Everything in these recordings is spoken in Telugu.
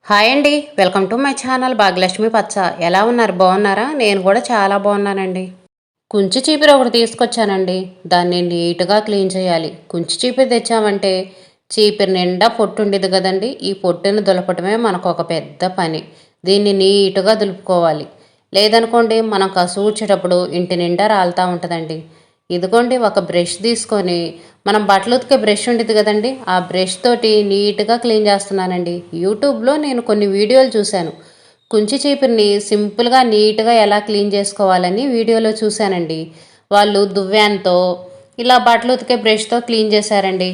హాయ్ అండి. Welcome to my channel Bhagyalakshmi పచ్చ. ఎలా ఉన్నారు? బాగున్నారా? నేను కూడా చాలా బాగున్నానండి. కుంచి చీపిరి ఒకటి తీసుకొచ్చానండి. దాన్ని నీట్గా క్లీన్ చేయాలి. కుంచి చీపిరి తెచ్చామంటే చీపిరి నిండా పొట్టు ఉండేది కదండి. ఈ పొట్టుని దులపటమే మనకు ఒక పెద్ద పని. దీన్ని నీట్గా దులుపుకోవాలి. లేదనుకోండి మనం కసూర్చేటప్పుడు ఇంటి నిండా రాలుతూ ఉంటుందండి. ఇదిగోండి ఒక బ్రష్ తీసుకొని మనం బట్టలు ఉతికే బ్రష్ ఉండేది కదండి, ఆ బ్రష్ తోటి నీట్గా క్లీన్ చేస్తున్నానండి. యూట్యూబ్లో నేను కొన్ని వీడియోలు చూశాను. కుంచి చీపురిని సింపుల్గా నీట్గా ఎలా క్లీన్ చేసుకోవాలని వీడియోలో చూశానండి. వాళ్ళు దువ్వాన్తో ఇలా బట్టలు ఉతికే బ్రష్తో క్లీన్ చేశారండి.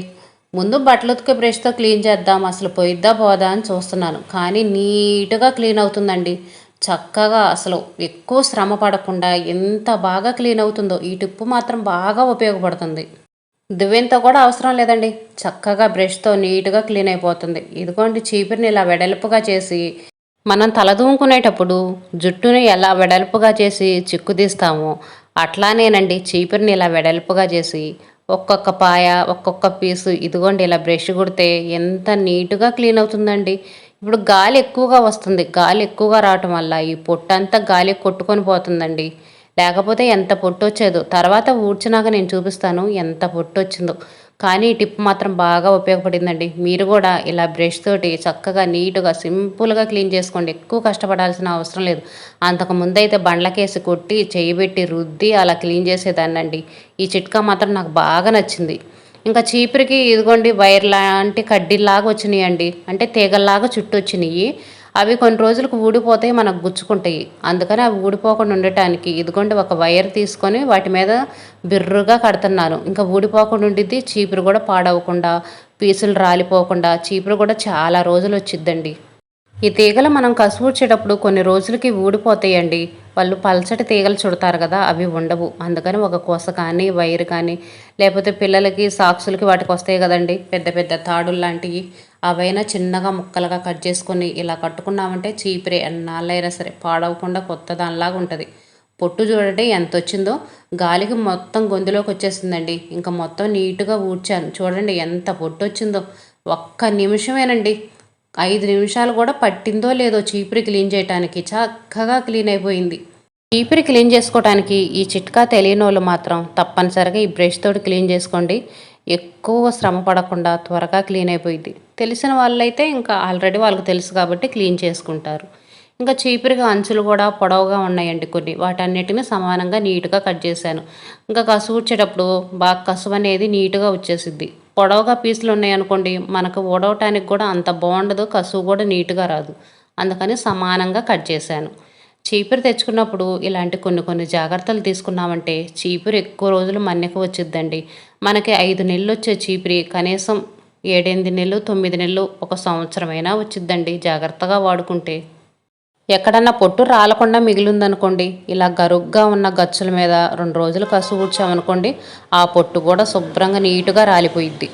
ముందు బట్టలు ఉతికే బ్రష్తో క్లీన్ చేద్దాం, అసలు పోయిద్దా పోదా అని చూస్తున్నాను. కానీ నీట్గా క్లీన్ అవుతుందండి. చక్కగా అసలు ఎక్కువ శ్రమ పడకుండా ఎంత బాగా క్లీన్ అవుతుందో. ఈ టిప్పు మాత్రం బాగా ఉపయోగపడుతుంది. దువ్వెనతో కూడా అవసరం లేదండి. చక్కగా బ్రష్తో నీట్గా క్లీన్ అయిపోతుంది. ఇదిగోండి చీపురిని ఇలా వెడల్పుగా చేసి మనం తలదూముకునేటప్పుడు జుట్టుని ఎలా వెడల్పుగా చేసి చిక్కు తీస్తామో అట్లానేనండి చీపురిని ఇలా వెడల్పుగా చేసి ఒక్కొక్క పాయ ఒక్కొక్క పీసు ఇదిగోండి ఇలా బ్రష్ కుడితే ఎంత నీట్గా క్లీన్ అవుతుందండి. ఇప్పుడు గాలి ఎక్కువగా వస్తుంది. గాలి ఎక్కువగా రావటం వల్ల ఈ పొట్టంతా గాలి కొట్టుకొని పోతుందండి. లేకపోతే ఎంత పొట్టు వచ్చేదో. తర్వాత ఊడ్చినాక నేను చూపిస్తాను ఎంత పొట్టు వచ్చిందో. కానీ ఈ టిప్ మాత్రం బాగా ఉపయోగపడిందండి. మీరు కూడా ఇలా బ్రష్ తోటి చక్కగా నీట్గా సింపుల్గా క్లీన్ చేసుకోండి. ఎక్కువ కష్టపడాల్సిన అవసరం లేదు. అంతకుముందు అయితే బండ్లకేసి కొట్టి చేయబెట్టి రుద్ది అలా క్లీన్ చేసేదాన్నండి. ఈ చిట్కా మాత్రం నాకు బాగా నచ్చింది. ఇంకా చీపురికి ఇదిగోండి వైర్ లాంటి కడ్డీల్లాగా వచ్చినాయండి. అంటే తీగల్లాగా చుట్టూ వచ్చినాయి. అవి కొన్ని రోజులకు ఊడిపోతాయి, మనకు గుచ్చుకుంటాయి. అందుకని అవి ఊడిపోకుండా ఉండటానికి ఇదిగోండి ఒక వైర్ తీసుకొని వాటి మీద బిర్రుగా కడుతున్నాను. ఇంకా ఊడిపోకుండా ఉండిద్ది. చీపురు కూడా పాడవకుండా, పీసులు రాలిపోకుండా చీపురు కూడా చాలా రోజులు వచ్చిద్దండి. ఈ తీగలు మనం కసువూర్చేటప్పుడు కొన్ని రోజులకి ఊడిపోతాయండి. వాళ్ళు పల్చటి తీగలు చుడతారు కదా, అవి ఉండవు. అందుకని ఒక కొస కానీ వైర్ కానీ లేకపోతే పిల్లలకి సాక్సులకి వాటికి వస్తాయి కదండి పెద్ద పెద్ద తాడులు లాంటివి, అవైనా చిన్నగా ముక్కలుగా కట్ చేసుకొని ఇలా కట్టుకున్నామంటే చీపురే ఎన్నాళ్ళైనా సరే పాడవకుండా కొత్త దానిలాగా ఉంటుంది. పొట్టు చూడండి ఎంత వచ్చిందో. గాలికి మొత్తం గొంతులోకి వచ్చేసిందండి. ఇంకా మొత్తం నీట్గా ఊడ్చాను. చూడండి ఎంత పొట్టు వచ్చిందో. ఒక్క నిమిషమేనండి, 5 నిమిషాలు కూడా పట్టిందో లేదో చీపురి క్లీన్ చేయడానికి. చక్కగా క్లీన్ అయిపోయింది. చీపురి క్లీన్ చేసుకోవడానికి ఈ చిట్కా తెలియనోళ్ళు మాత్రం తప్పనిసరిగా ఈ బ్రష్ తోటి క్లీన్ చేసుకోండి. ఎక్కువ శ్రమ పడకుండా త్వరగా క్లీన్ అయిపోయింది. తెలిసిన వాళ్ళైతే ఇంకా ఆల్రెడీ వాళ్ళకి తెలుసు కాబట్టి క్లీన్ చేసుకుంటారు. ఇంకా చీపురిగా అంచులు కూడా పొడవుగా ఉన్నాయండి కొన్ని. వాటన్నిటిని సమానంగా నీట్గా కట్ చేశాను. ఇంకా కసువు ఊడ్చేటప్పుడు బాగా కసువు అనేది నీట్గా వచ్చేసిద్ది. పొడవుగా పీసులు ఉన్నాయనుకోండి, మనకు ఊడవటానికి కూడా అంత బాగుండదు, కసువు కూడా నీట్గా రాదు. అందుకని సమానంగా కట్ చేశాను. చీపురు తెచ్చుకున్నప్పుడు ఇలాంటి కొన్ని కొన్ని జాగ్రత్తలు తీసుకున్నామంటే చీపురు ఎక్కువ రోజులు మన్నిక వచ్చిద్దండి. మనకి 5 నెలలు వచ్చే చీపురి కనీసం 7, 8 నెలలు, 9 నెలలు, ఒక సంవత్సరమైనా వచ్చిద్దండి జాగ్రత్తగా వాడుకుంటే. ఎక్కడన్నా పొట్టు రాలకుండా మిగిలిందనుకోండి, ఇలా గరుగ్గా ఉన్న గచ్చుల మీద 2 రోజులు కసు ఊడ్చామనుకోండి, ఆ పొట్టు కూడా శుభ్రంగా నీటుగా రాలిపోయిద్ది.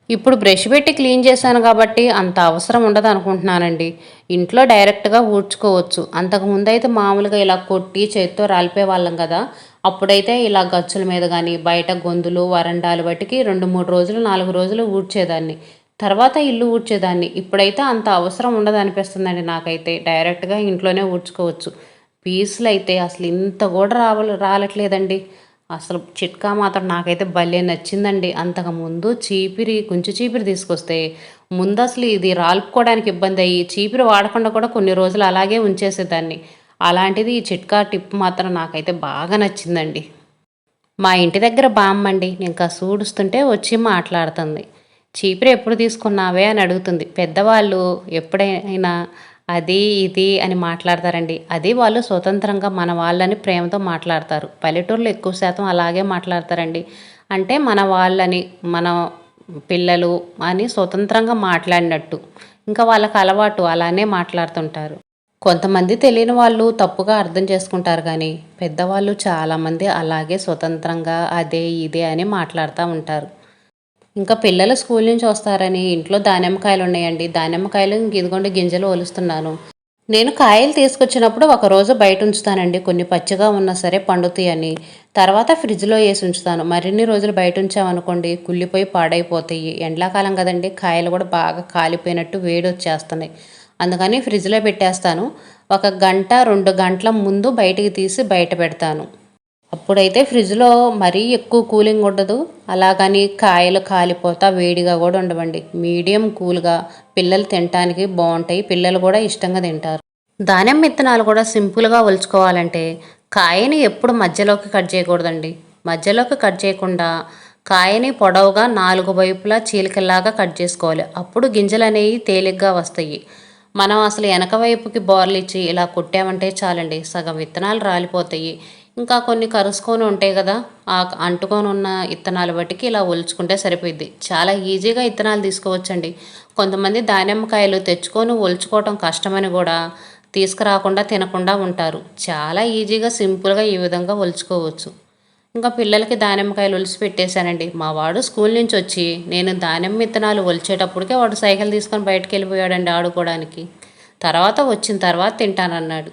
ఇప్పుడు బ్రష్ పెట్టి క్లీన్ చేశాను కాబట్టి అంత అవసరం ఉండదు అనుకుంటున్నానండి. ఇంట్లో డైరెక్ట్గా ఊడ్చుకోవచ్చు. అంతకుముందు అయితే మామూలుగా ఇలా కొట్టి చేత్తో రాలిపోయే వాళ్ళం కదా. అప్పుడైతే ఇలా గచ్చుల మీద కానీ బయట గొంతులు వరండాలు బట్టికి 2, 3 రోజులు 4 రోజులు ఊడ్చేదాన్ని. తర్వాత ఇల్లు ఊడ్చేదాన్ని. ఇప్పుడైతే అంత అవసరం ఉండదు అనిపిస్తుందండి నాకైతే. డైరెక్ట్గా ఇంట్లోనే ఊడ్చుకోవచ్చు. పీసులు అయితే అసలు ఇంత కూడా రాలట్లేదండి. అసలు చిట్కా మాత్రం నాకైతే భలే నచ్చిందండి. అంతకుముందు కుంచి చీపిరి తీసుకొస్తే ముందు అసలు ఇది రాలుపుకోవడానికి ఇబ్బంది అయ్యి చీపిరి వాడకుండా కూడా కొన్ని రోజులు అలాగే ఉంచేసేదాన్ని. అలాంటిది ఈ చిట్కా టిప్ మాత్రం నాకైతే బాగా నచ్చిందండి. మా ఇంటి దగ్గర బామ్మండి, నేను కాస్త ఊడుస్తుంటే వచ్చి మాట్లాడుతుంది. చీపురు ఎప్పుడు తీసుకున్నావే అని అడుగుతుంది. పెద్దవాళ్ళు ఎప్పుడైనా అది ఇది అని మాట్లాడతారండి. అది వాళ్ళు స్వతంత్రంగా మన వాళ్ళని ప్రేమతో మాట్లాడతారు. పల్లెటూరులో ఎక్కువ శాతం అలాగే మాట్లాడతారండి. అంటే మన వాళ్ళని, మన పిల్లలు అని స్వతంత్రంగా మాట్లాడినట్టు. ఇంకా వాళ్ళకి అలవాటు అలానే మాట్లాడుతుంటారు. కొంతమంది తెలియని వాళ్ళు తప్పుగా అర్థం చేసుకుంటారు కానీ పెద్దవాళ్ళు చాలామంది అలాగే స్వతంత్రంగా అదే ఇదే అని మాట్లాడుతూ ఉంటారు. ఇంకా పిల్లలు స్కూల్ నుంచి వస్తారని ఇంట్లో దానిమ్మకాయలు ఉన్నాయండి. దానిమ్మకాయలు ఇంక ఇదిగోండి గింజలు ఒలుస్తున్నాను. నేను కాయలు తీసుకొచ్చినప్పుడు ఒకరోజు బయట ఉంచుతానండి. కొన్ని పచ్చిగా ఉన్నా సరే పండుతాయని. తర్వాత ఫ్రిడ్జ్లో వేసి ఉంచుతాను. మరిన్ని రోజులు బయట ఉంచామనుకోండి కుళ్ళిపోయి పాడైపోతాయి. ఎండాకాలం కదండి, కాయలు కూడా బాగా కాలిపోయినట్టు వేడి వచ్చేస్తున్నాయి. అందుకని ఫ్రిడ్జ్లో పెట్టేస్తాను. 1 గంట 2 గంటల ముందు బయటికి తీసి బయట పెడతాను. అప్పుడైతే ఫ్రిడ్జ్లో మరీ ఎక్కువ కూలింగ్ ఉండదు, అలాగని కాయలు కాలిపోతా వేడిగా కూడా ఉండవండి. మీడియం కూల్గా పిల్లలు తినటానికి బాగుంటాయి, పిల్లలు కూడా ఇష్టంగా తింటారు. ధాన్యం విత్తనాలు కూడా సింపుల్గా ఒలుచుకోవాలంటే కాయని ఎప్పుడు మధ్యలోకి కట్ చేయకూడదండి. మధ్యలోకి కట్ చేయకుండా కాయని పొడవుగా 4 వైపులా చీలికల్లాగా కట్ చేసుకోవాలి. అప్పుడు గింజలు అనేవి తేలిగ్గా వస్తాయి. మనం అసలు వెనక వైపుకి బోర్లు ఇచ్చి ఇలా కొట్టామంటే చాలండి, సగం విత్తనాలు రాలిపోతాయి. ఇంకా కొన్ని కరుసుకొని ఉంటాయి కదా, ఆ అంటుకొని ఉన్న విత్తనాలు బట్టికి ఇలా ఒలుచుకుంటే సరిపోద్ది. చాలా ఈజీగా విత్తనాలు తీసుకోవచ్చండి. కొంతమంది దానిమ్మకాయలు తెచ్చుకొని ఒలుచుకోవటం కష్టమని కూడా తీసుకురాకుండా తినకుండా ఉంటారు. చాలా ఈజీగా సింపుల్గా ఈ విధంగా ఒలుచుకోవచ్చు. ఇంకా పిల్లలకి దానిమ్మకాయలు ఒలిసి పెట్టేశానండి. మా వాడు స్కూల్ నుంచి వచ్చి నేను దానిమ్మ విత్తనాలు ఒలిచేటప్పటికే వాడు సైకిల్ తీసుకొని బయటకు వెళ్ళిపోయాడండి ఆడుకోవడానికి. తర్వాత వచ్చిన తర్వాత తింటానన్నాడు.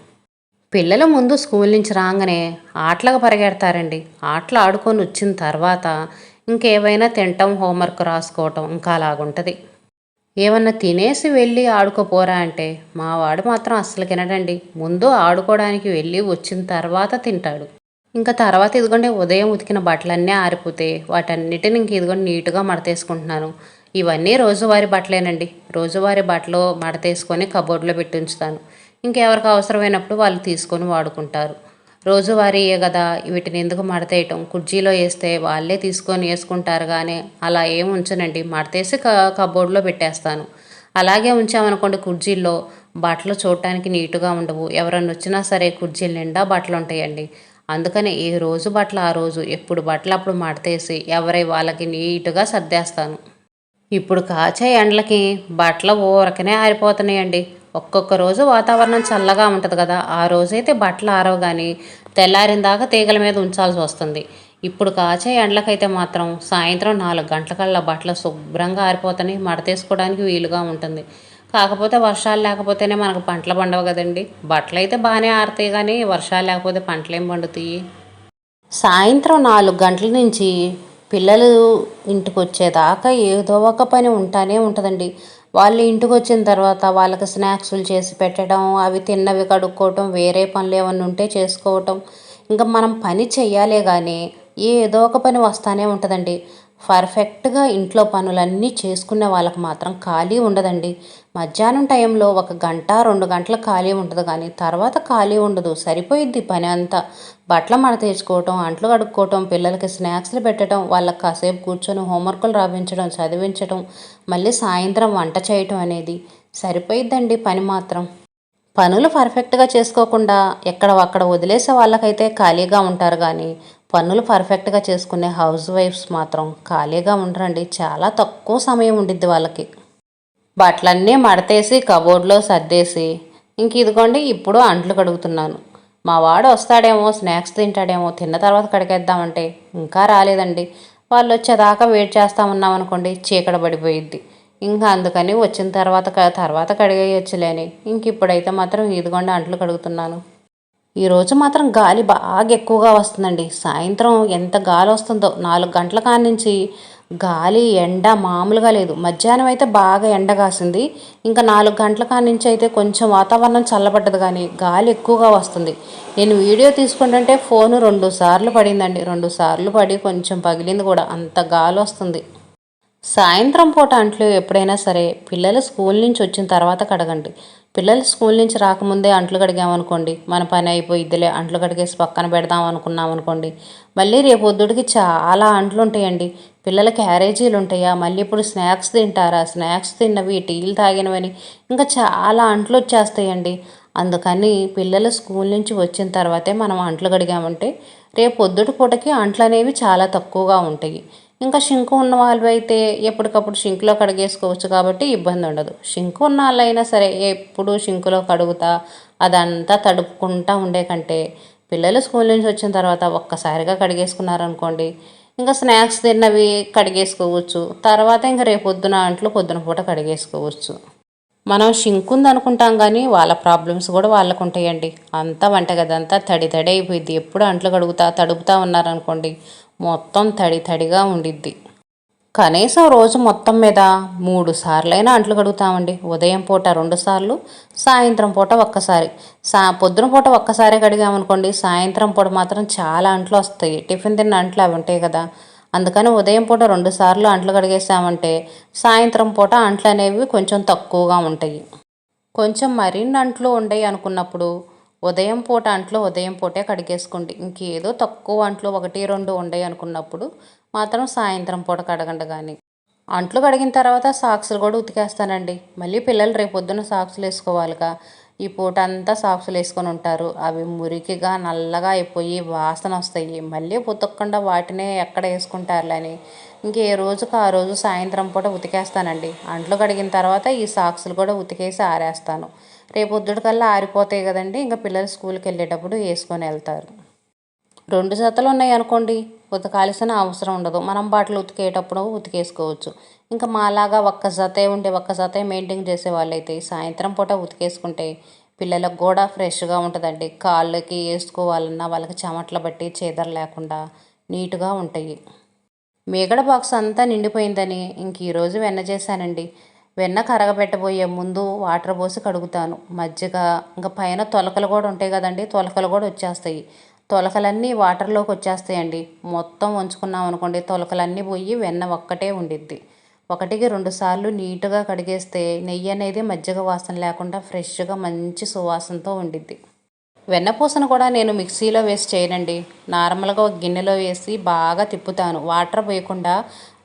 పిల్లలు ముందు స్కూల్ నుంచి రాగానే ఆటలకు పరిగెడతారండి. ఆటలు ఆడుకొని వచ్చిన తర్వాత ఇంకేవైనా తినటం, హోంవర్క్ రాసుకోవటం ఇంకా అలాగుంటుంది. ఏమన్నా తినేసి వెళ్ళి ఆడుకోపోరా అంటే మా వాడు మాత్రం అస్సలు తినడండి. ముందు ఆడుకోవడానికి వెళ్ళి వచ్చిన తర్వాత తింటాడు. ఇంకా తర్వాత ఇదిగోండి ఉదయం ఉతికిన బట్టలన్నీ ఆరిపోతే వాటన్నిటిని ఇంక ఇదిగోండి నీట్గా మడతేసుకుంటున్నాను. ఇవన్నీ రోజువారీ బట్టలేనండి. రోజువారీ బట్టలు మడతేసుకొని కబోర్డ్లో పెట్టి ఉంచుతాను. ఇంకెవరికి అవసరమైనప్పుడు వాళ్ళు తీసుకొని వాడుకుంటారు. రోజువారీయే కదా, వీటిని ఎందుకు మడతేయటం, కుర్చీలో వేస్తే వాళ్ళే తీసుకొని వేసుకుంటారు. కానీ అలా ఏం ఉంచనండి, మడతేసి కబోర్డ్లో పెట్టేస్తాను. అలాగే ఉంచామనుకోండి కుర్చీల్లో బట్టలు చూడటానికి నీట్గా ఉండవు. ఎవరన్నా వచ్చినా సరే కుర్చీల నిండా బట్టలు ఉంటాయండి. అందుకని ఏ రోజు బట్టలు ఆ రోజు, ఎప్పుడు బట్టలు అప్పుడు మడతేసి ఎవరై వాళ్ళకి నీట్గా సర్దేస్తాను. ఇప్పుడు కాచే ఎండలకి బట్టలు ఊరకనే ఆరిపోతున్నాయండి. ఒక్కొక్క రోజు వాతావరణం చల్లగా ఉంటుంది కదా, ఆ రోజైతే బట్టలు ఆరవు, కానీ తెల్లారిన దాకా తీగల మీద ఉంచాల్సి వస్తుంది. ఇప్పుడు కాచే ఎండలకైతే మాత్రం సాయంత్రం 4 గంటలకల్లా బట్టలు శుభ్రంగా ఆరిపోతాయి, మడతేసుకోవడానికి వీలుగా ఉంటుంది. కాకపోతే వర్షాలు లేకపోతేనే మనకు పంటలు పండవు కదండి. బట్టలు అయితే బాగానే ఆరుతాయి, కానీ వర్షాలు లేకపోతే పంటలు ఏం పండుతాయి. సాయంత్రం 4 గంటల నుంచి పిల్లలు ఇంటికి వచ్చేదాకా ఏదో ఒక పని ఉంటానే ఉంటుందండి. వాళ్ళు ఇంటికి వచ్చిన తర్వాత వాళ్ళకి స్నాక్స్లు చేసి పెట్టడం, అవి తిన్నవి కడుక్కోవటం, వేరే పనులు ఏమన్నా ఉంటే చేసుకోవటం, ఇంకా మనం పని చెయ్యాలే కానీ ఏదో ఒక పని వస్తానే ఉంటుందండి. పర్ఫెక్ట్గా ఇంట్లో పనులన్నీ చేసుకునే వాళ్ళకి మాత్రం ఖాళీ ఉండదండి. మధ్యాహ్నం టైంలో 1 గంట 2 గంటలు ఖాళీ ఉంటుంది, కానీ తర్వాత ఖాళీ ఉండదు. సరిపోయిద్ది పని అంతా. బట్టలు మడతేసుకోవటం, అంట్లు కడుక్కోవటం, పిల్లలకి స్నాక్స్లు పెట్టడం, వాళ్ళకి కాసేపు కూర్చొని హోంవర్కులు రాయించడం, చదివించడం, మళ్ళీ సాయంత్రం వంట చేయటం అనేది సరిపోయిద్దండి పని మాత్రం. పనులు పర్ఫెక్ట్గా చేసుకోకుండా అక్కడ వదిలేసే వాళ్ళకైతే ఖాళీగా ఉంటారు, కానీ పనులు పర్ఫెక్ట్గా చేసుకునే హౌస్ వైఫ్స్ మాత్రం ఖాళీగా ఉండరండి. చాలా తక్కువ సమయం ఉండిద్ది వాళ్ళకి. బట్టలన్నీ మడతేసి కబోర్డ్లో సర్దేసి ఇంక ఇదిగోండి ఇప్పుడు అంట్లు కడుగుతున్నాను. మా వాడు వస్తాడేమో, స్నాక్స్ తింటాడేమో, తిన్న తర్వాత కడిగేద్దామంటే ఇంకా రాలేదండి. వాళ్ళు వచ్చేదాకా వెయిట్ చేస్తా ఉన్నామనుకోండి చీకట పడిపోయిద్ది. ఇంకా అందుకని వచ్చిన తర్వాత కడిగేయచ్చులేని ఇంక ఇప్పుడైతే మాత్రం ఇదిగోండి అంట్లు కడుగుతున్నాను. ఈరోజు మాత్రం గాలి బాగా ఎక్కువగా వస్తుందండి. సాయంత్రం ఎంత గాలి వస్తుందో, 4 గంటల కాడ నుంచి గాలి ఎండ మామూలుగా లేదు. మధ్యాహ్నం అయితే బాగా ఎండ కాసింది. ఇంకా 4 గంటల కాడ నుంచి అయితే కొంచెం వాతావరణం చల్లబడ్డది, కానీ గాలి ఎక్కువగా వస్తుంది. నేను వీడియో తీసుకుంటుంటే ఫోను 2 సార్లు పడిందండి. 2 సార్లు పడి కొంచెం పగిలింది కూడా, అంత గాలి వస్తుంది. సాయంత్రం పూట అంట్లు ఎప్పుడైనా సరే పిల్లలు స్కూల్ నుంచి వచ్చిన తర్వాత కడగండి. పిల్లలు స్కూల్ నుంచి రాకముందే అంట్లు కడిగామనుకోండి మన పని అయిపోయిద్దిలే, అంట్లు కడిగేసి పక్కన పెడదాం అనుకున్నాం అనుకోండి మళ్ళీ రేపొద్దుడికి చాలా అంట్లు ఉంటాయండి. పిల్లల క్యారేజీలు ఉంటాయా, మళ్ళీ ఇప్పుడు స్నాక్స్ తింటారా, స్నాక్స్ తిన్నవి టీలు తాగినవని ఇంకా చాలా అంట్లు వచ్చేస్తాయండి. అందుకని పిల్లలు స్కూల్ నుంచి వచ్చిన తర్వాతే మనం అంట్లు కడిగామంటే రేపు పొద్దుటి పూటకి అంట్లు అనేవి చాలా తక్కువగా ఉంటాయి. ఇంకా షింకు ఉన్న వాళ్ళు అయితే ఎప్పటికప్పుడు షింకులో కడిగేసుకోవచ్చు కాబట్టి ఇబ్బంది ఉండదు. షింకు ఉన్న వాళ్ళైనా సరే ఎప్పుడు షింకులో కడుగుతా అదంతా తడుపుకుంటా ఉండే కంటే పిల్లలు స్కూల్ నుంచి వచ్చిన తర్వాత ఒక్కసారిగా కడిగేసుకున్నారనుకోండి ఇంకా స్నాక్స్ తిన్నవి కడిగేసుకోవచ్చు. తర్వాత ఇంకా రేపు పొద్దున అంట్లు పొద్దున పూట కడిగేసుకోవచ్చు. మనం షింక్ ఉంది అనుకుంటాం, కానీ వాళ్ళ ప్రాబ్లమ్స్ కూడా వాళ్ళకు ఉంటాయండి. అంతా వంటగది అంతా తడి తడి అయిపోయింది. ఎప్పుడు అంట్లు కడుగుతా తడుపుతా ఉన్నారనుకోండి మొత్తం తడి తడిగా ఉండిద్ది. కనీసం రోజు మొత్తం మీద 3 సార్లైనా అంట్లు కడుగుతామండి. ఉదయం పూట 2 సార్లు, సాయంత్రం పూట ఒక్కసారి. పొద్దున పూట ఒక్కసారే కడిగామనుకోండి, సాయంత్రం పూట మాత్రం చాలా అంట్లు వస్తాయి. టిఫిన్ తిన్న అంట్లు అవి ఉంటాయి కదా. అందుకని ఉదయం పూట 2 సార్లు అంట్లు కడిగేసామంటే సాయంత్రం పూట అంట్లు అనేవి కొంచెం తక్కువగా ఉంటాయి. కొంచెం మరిన్ని అంట్లు ఉండయి అనుకున్నప్పుడు ఉదయం పూట అంట్లు ఉదయం పూటే కడిగేసుకోండి. ఇంకేదో తక్కువ అంట్లు 1, 2 ఉండయి అనుకున్నప్పుడు మాత్రం సాయంత్రం పూట కడగండి. కానీ అంట్లు కడిగిన తర్వాత సాక్సులు కూడా ఉతికేస్తానండి. మళ్ళీ పిల్లలు రేపొద్దున సాక్సులు వేసుకోవాలిగా. ఈ పూట అంతా సాక్సులు వేసుకొని ఉంటారు. అవి మురికిగా నల్లగా అయిపోయి వాసన వస్తాయి. మళ్ళీ ఉతకకుండా వాటినే ఎక్కడ వేసుకుంటారులే అని ఇంకే రోజుకు ఆ రోజు సాయంత్రం పూట ఉతికేస్తానండి. అంట్లు కడిగిన తర్వాత ఈ సాక్సులు కూడా ఉతికేసి ఆరేస్తాను. రేపొద్దుటికల్లా ఆరిపోతాయి కదండి. ఇంకా పిల్లలు స్కూల్కి వెళ్ళేటప్పుడు వేసుకొని వెళ్తారు. 2 జతలు ఉన్నాయి అనుకోండి, ఉతకాల్సిన అవసరం ఉండదు. మనం బట్టలు ఉతికేటప్పుడు ఉతికేసుకోవచ్చు. ఇంకా మాలాగా ఒక్క జతే మెయింటైన్ చేసే వాళ్ళైతే సాయంత్రం పూట ఉతికేసుకుంటే పిల్లలకు కూడా ఫ్రెష్గా ఉంటుందండి. కాళ్ళకి వేసుకోవాలన్నా వాళ్ళకి చెమటలు బట్టి చీదర లేకుండా నీట్గా ఉంటాయి. మీగడ బాక్స్ అంతా నిండిపోయిందని ఇంక ఈరోజు వెన్న చేశానండి. వెన్న కరగబెట్టబోయే ముందు వాటర్ పోసి కడుగుతాను. మజ్జిగ ఇంకా పైన తొలకలు కూడా ఉంటాయి కదండి, తొలకలు కూడా వచ్చేస్తాయి. తొలకలన్నీ వాటర్లోకి వచ్చేస్తాయండి. మొత్తం ఉంచుకున్నాం అనుకోండి, తొలకలన్నీ పోయి వెన్న ఒక్కటే ఉండిద్ది. 1కి 2 సార్లు నీట్గా కడిగేస్తే నెయ్యి అనేది మజ్జిగ వాసన లేకుండా ఫ్రెష్గా మంచి సువాసనతో ఉండిద్ది. వెన్నపూసను కూడా నేను మిక్సీలో వేసి చేయనండి. నార్మల్గా ఒక గిన్నెలో వేసి బాగా తిప్పుతాను. వాటర్ పోయకుండా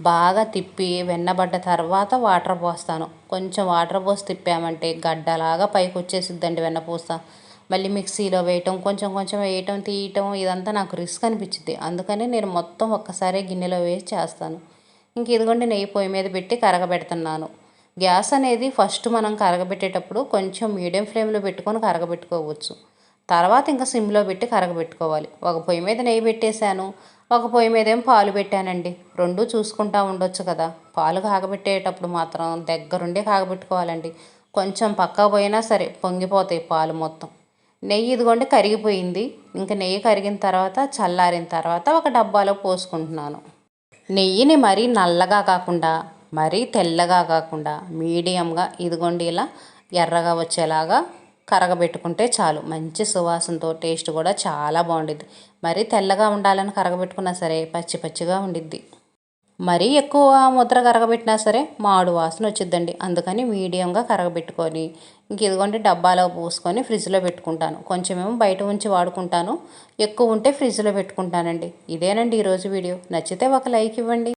బాగా తిప్పి వెన్నబడ్డ తర్వాత వాటర్ పోస్తాను. కొంచెం వాటర్ పోసి తిప్పామంటే గడ్డలాగా పైకి వచ్చేసిద్దండి వెన్నపూస. మళ్ళీ మిక్సీలో వేయటం, కొంచెం కొంచెం వేయటం తీయటం ఇదంతా నాకు రిస్క్ అనిపించింది. అందుకని నేను మొత్తం ఒక్కసారి గిన్నెలో వేసి చేస్తాను. ఇంక ఇదిగోండి నెయ్యి పొయ్యి మీద పెట్టి కరగబెడుతున్నాను. గ్యాస్ అనేది ఫస్ట్ మనం కరగబెట్టేటప్పుడు కొంచెం మీడియం ఫ్లేమ్లో పెట్టుకొని కరగబెట్టుకోవచ్చు. తర్వాత ఇంకా సిమ్లో పెట్టి కరగబెట్టుకోవాలి. ఒక పొయ్యి మీద నెయ్యి పెట్టేశాను, ఒక పొయ్యి మీద ఏం పాలు పెట్టానండి. 2 చూసుకుంటూ ఉండొచ్చు కదా. పాలు కాగబెట్టేటప్పుడు మాత్రం దగ్గరుండే కాగబెట్టుకోవాలండి. కొంచెం పక్కకు పోయినా సరే పొంగిపోతాయి పాలు మొత్తం. నెయ్యి ఇదిగోండి కరిగిపోయింది. ఇంకా నెయ్యి కరిగిన తర్వాత చల్లారిన తర్వాత ఒక డబ్బాలో పోసుకుంటున్నాను. నెయ్యిని మరీ నల్లగా కాకుండా మరీ తెల్లగా కాకుండా మీడియంగా ఇదిగోండి ఇలా ఎర్రగా వచ్చేలాగా కరగబెట్టుకుంటే చాలు. మంచి సువాసనతో టేస్ట్ కూడా చాలా బాగుండిద్ది. మరీ తెల్లగా ఉండాలని కరగబెట్టుకున్నా సరే పచ్చి పచ్చిగా ఉండిద్ది. మరీ ఎక్కువ ముద్ర కరగబెట్టినా సరే మాడు వాసన వచ్చిద్దండి. అందుకని మీడియంగా కరగబెట్టుకొని ఇంక ఇదిగోండి డబ్బాలో పోసుకొని ఫ్రిడ్జ్లో పెట్టుకుంటాను. కొంచెమేమో బయట ఉంచి వాడుకుంటాను, ఎక్కువ ఉంటే ఫ్రిడ్జ్లో పెట్టుకుంటానండి. ఇదేనండి ఈరోజు వీడియో. నచ్చితే ఒక లైక్ ఇవ్వండి.